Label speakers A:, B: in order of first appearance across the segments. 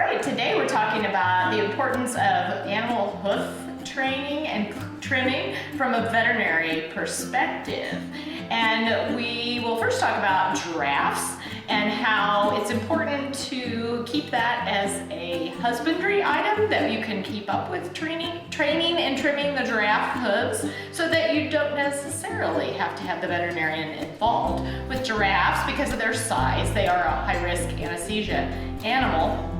A: right, today we're talking about the importance of animal hoof training and trimming from a veterinary perspective. And we will first talk about giraffes and how it's important to keep that as a husbandry item that you can keep up with training and trimming the giraffe hooves so that you don't necessarily have to have the veterinarian involved. With giraffes, because of their size, they are a high-risk anesthesia animal.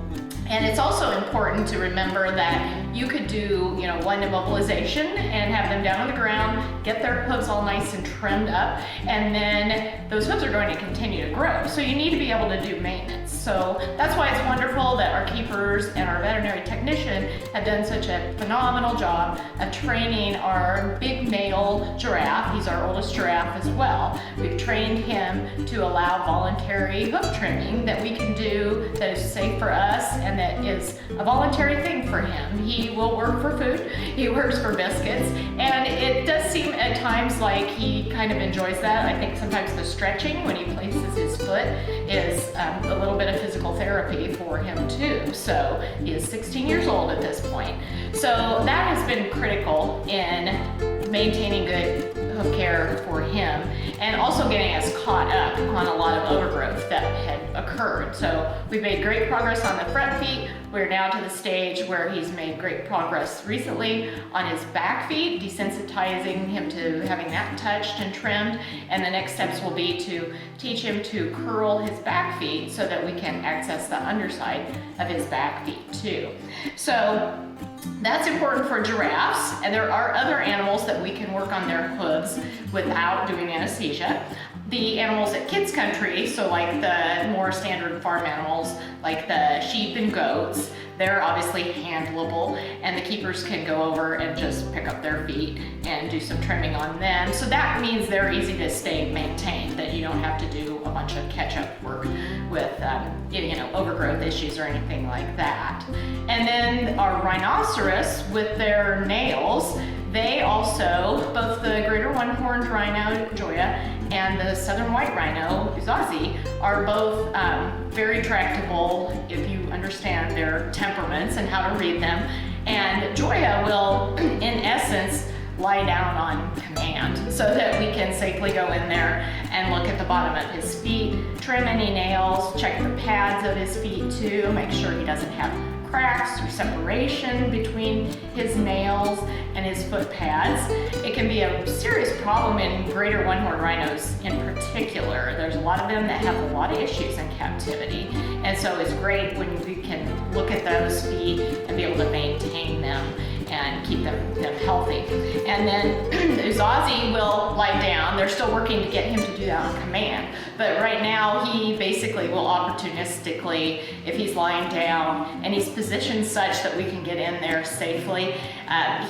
A: And it's also important to remember that you could do, one immobilization and have them down on the ground, get their hooves all nice and trimmed up, and then those hooves are going to continue to grow. So you need to be able to do maintenance. So that's why it's wonderful that our keepers and our veterinary technician have done such a phenomenal job of training our big male giraffe. He's our oldest giraffe as well. We've trained him to allow voluntary hoof trimming that we can do that is safe for us and that is a voluntary thing for him. He will work for food, he works for biscuits, and it does seem at times like he kind of enjoys that. I think sometimes the stretching when he places his foot is a little bit of physical therapy for him too. So he is 16 years old at this point. So that has been critical in maintaining good hoof care for him and also getting us caught up on a lot of overgrowth that had occurred. So we've made great progress on the front feet. We're now to the stage where he's made great progress recently on his back feet, desensitizing him to having that touched and trimmed. And the next steps will be to teach him to curl his back feet so that we can access the underside of his back feet too. So that's important for giraffes, and there are other animals that we can work on their hooves without doing anesthesia. The animals at kids country, so like the more standard farm animals, like the sheep and goats, they're obviously handleable, and the keepers can go over and just pick up their feet and do some trimming on them. So that means they're easy to stay maintained, that you don't have to do a bunch of catch-up work with overgrowth issues or anything like that. And then our rhinoceros with their nails, they also, both the greater one-horned rhino, Joya, and the southern white rhino, Uzazi, are both very tractable if you understand their temperaments and how to read them. And Joya will, in essence, lie down on command so that we can safely go in there and look at the bottom of his feet, trim any nails, check the pads of his feet too, make sure he doesn't have cracks or separation between his nails and his foot pads. It can be a serious problem in greater one-horned rhinos in particular. There's a lot of them that have a lot of issues in captivity, and so it's great when we can look at those feet and be able to maintain them and keep them healthy. And then Uzazi will lie down. They're still working to get him to do that on command, but right now he basically will opportunistically, if he's lying down and he's positioned such that we can get in there safely,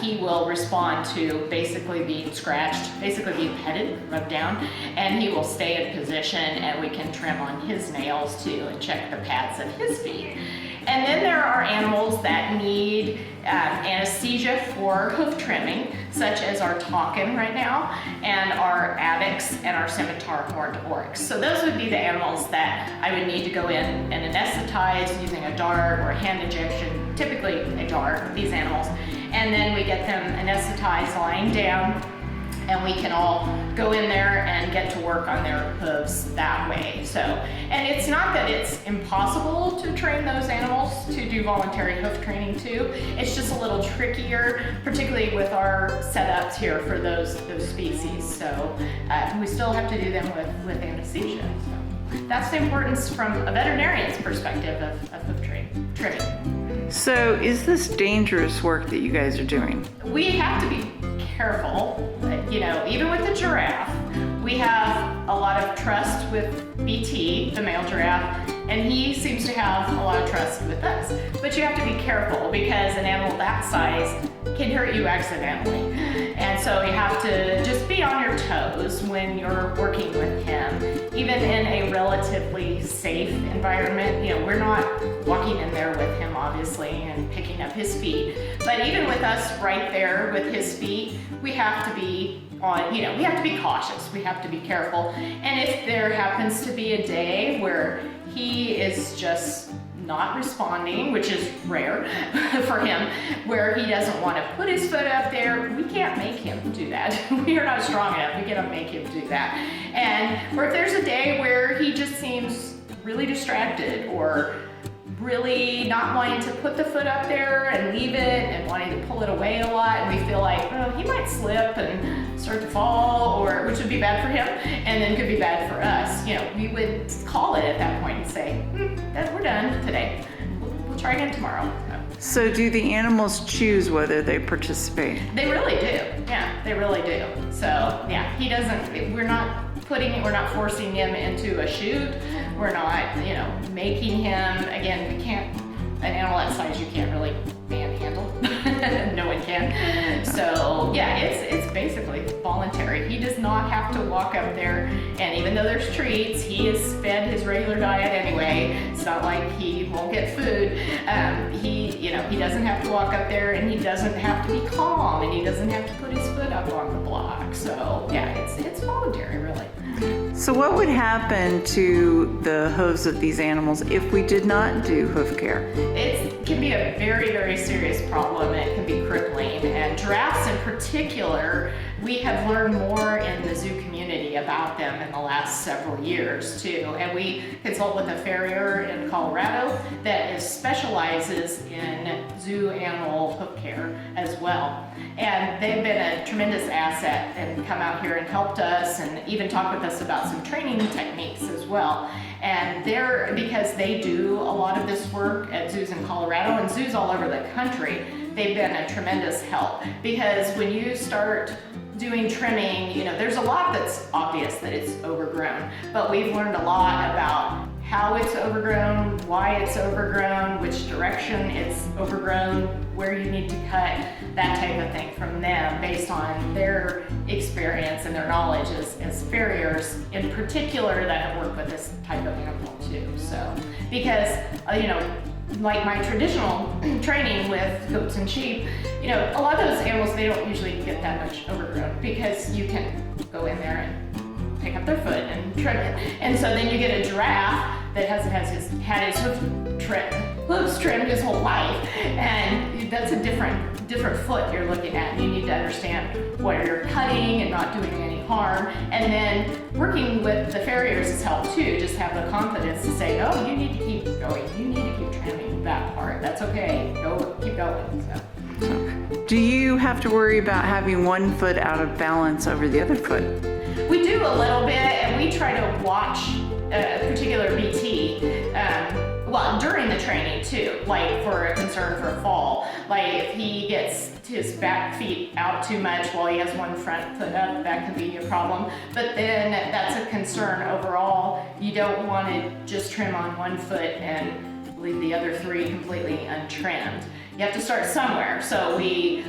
A: he will respond to basically being scratched, basically being petted, rubbed down, and he will stay in position and we can trim on his nails too and check the pads of his feet. And then there are animals that need anesthesia for hoof trimming, such as our takin right now, and our addax and our scimitar horned oryx. So those would be the animals that I would need to go in and anesthetize using a dart or a hand injection, typically a dart with these animals. And then we get them anesthetized lying down, and we can all go in there and get to work on their hooves that way. So, and it's not that it's impossible to train those animals to do voluntary hoof training too. It's just a little trickier, particularly with our setups here for those species. So we still have to do them with anesthesia. So that's the importance from a veterinarian's perspective of hoof trimming.
B: So is this dangerous work that you guys are doing?
A: We have to be careful. Even with the giraffe, we have a lot of trust with BT, the male giraffe, and he seems to have a lot of trust with us. But you have to be careful because an animal that size can hurt you accidentally. And so you have to just be on your toes when you're working with him, even in a relatively safe environment. We're not walking in there with him, obviously, and picking up his feet. But even with us right there with his feet, we have to be we have to be cautious. We have to be careful. And if there happens to be a day where he is just not responding, which is rare for him, where he doesn't want to put his foot up there. We can't make him do that. We are not strong enough. We cannot make him do that. And or if there's a day where he just seems really distracted or really not wanting to put the foot up there and leave it and wanting to pull it away a lot, and we feel like, oh, he might slip and start to fall, or which would be bad for him and then could be bad for us. We would call it at that point and say, we're done today. We'll try again tomorrow.
B: So do the animals choose whether they participate?
A: They really do. Yeah, they really do. So yeah, he doesn't, we're not forcing him into a chute. We're not, making him, again, we can't, an animal that size you can't really manhandle. No one can. So yeah, it's basically voluntary. He does not have to walk up there, and even though there's treats, he is fed his regular diet anyway. It's not like he won't get food. He doesn't have to walk up there, and he doesn't have to be calm, and he doesn't have to put his foot up on the block. So yeah, it's voluntary, really.
B: So what would happen to the hooves of these animals if we did not do hoof care?
A: It can be a very, very serious problem. It can be crippling. And giraffes in particular, we have learned more in the zoo community about them in the last several years too. And we consult with a farrier in Colorado that specializes in zoo animal hoof care as well. And they've been a tremendous asset and come out here and helped us and even talked with us about some training techniques as well. And because they do a lot of this work at zoos in Colorado and zoos all over the country, they've been a tremendous help. Because when you start doing trimming, there's a lot that's obvious that it's overgrown, but we've learned a lot about how it's overgrown, why it's overgrown, which direction it's overgrown, where you need to cut, that type of thing from them based on their experience and their knowledge as farriers in particular that have worked with this type of animal too. So, because, like my traditional training with goats and sheep, a lot of those animals, they don't usually get that much overgrown because you can go in there and pick up their foot and trim it. And so then you get a giraffe that had his hooves trimmed his whole life, and that's a different foot you're looking at. You need to understand what you're cutting and not doing any harm. And then working with the farriers has helped too. Just have the confidence to say, no, you need to keep going. You need to keep trimming that part. That's okay. Keep going. So.
B: Do you have to worry about having one foot out of balance over the other foot?
A: We do a little bit, and we try to watch a particular BT during the training too, like for a concern for a fall. Like if he gets his back feet out too much while he has one front foot up, that can be a problem. But then that's a concern overall. You don't want to just trim on one foot and leave the other three completely untrimmed. You have to start somewhere. So we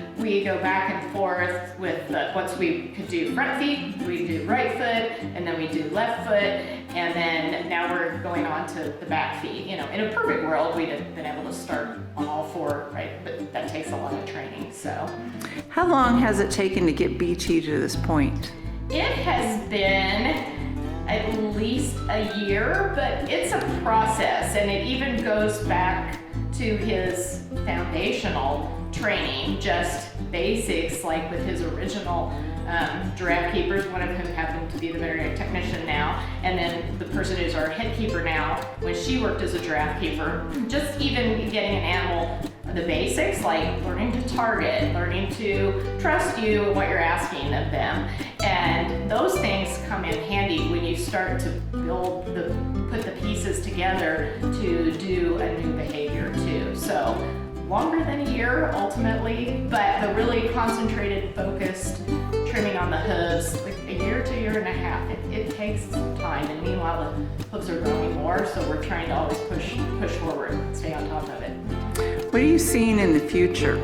A: go back and forth with once we could do front feet, we do right foot, and then we do left foot, and then now we're going on to the back feet. In a perfect world, we'd have been able to start on all four, right? But that takes a lot of training, so.
B: How long has it taken to get BT to this point?
A: It has been at least a year, but it's a process, and it even goes back to his foundational training, just basics, like with his original giraffe keepers, one of whom happened to be the veterinary technician now, and then the person who's our head keeper now, when she worked as a giraffe keeper, just even getting an animal the basics, like learning to target, learning to trust you and what you're asking of them. And those things come in handy when you start to put the pieces together to do a new behavior too. So longer than a year ultimately, but the really concentrated, focused trimming on the hooves, like a year to a year and a half. It takes some time, and meanwhile the hooves are growing more, so we're trying to always push forward, stay on top of it.
B: What are you seeing in the future?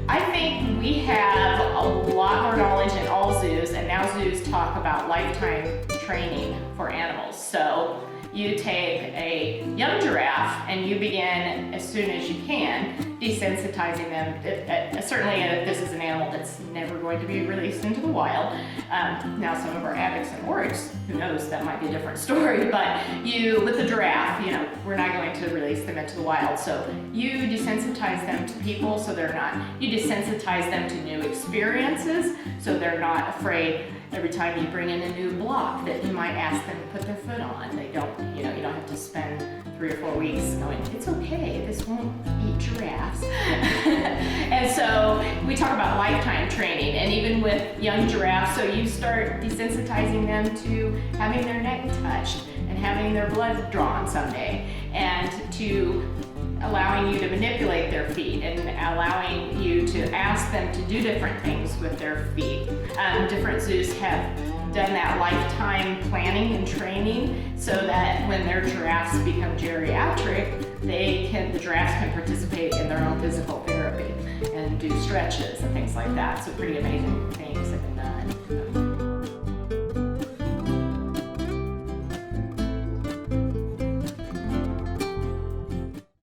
A: I think we have a lot more knowledge in all zoos, and now zoos talk about lifetime training for animals. So you take a young giraffe and you begin as soon as you can desensitizing them. Certainly, this is an animal that's never going to be released into the wild. Now, some of our addicts and oryx, who knows, that might be a different story. But with the giraffe, we're not going to release them into the wild. So you desensitize them to people, so they're not. You desensitize them to new experiences, so they're not afraid every time you bring in a new block that you might ask them to put their foot on. They don't, you don't have to spend 3 or 4 weeks going, it's okay, this won't eat giraffes. And so we talk about lifetime training, and even with young giraffes, so you start desensitizing them to having their neck touched and having their blood drawn someday, and to allowing you to manipulate their feet and allowing you to ask them to do different things with their feet. Different zoos have done that lifetime planning and training so that when their giraffes become geriatric, the giraffes can participate in their own physical therapy and do stretches and things like that. So pretty amazing thing.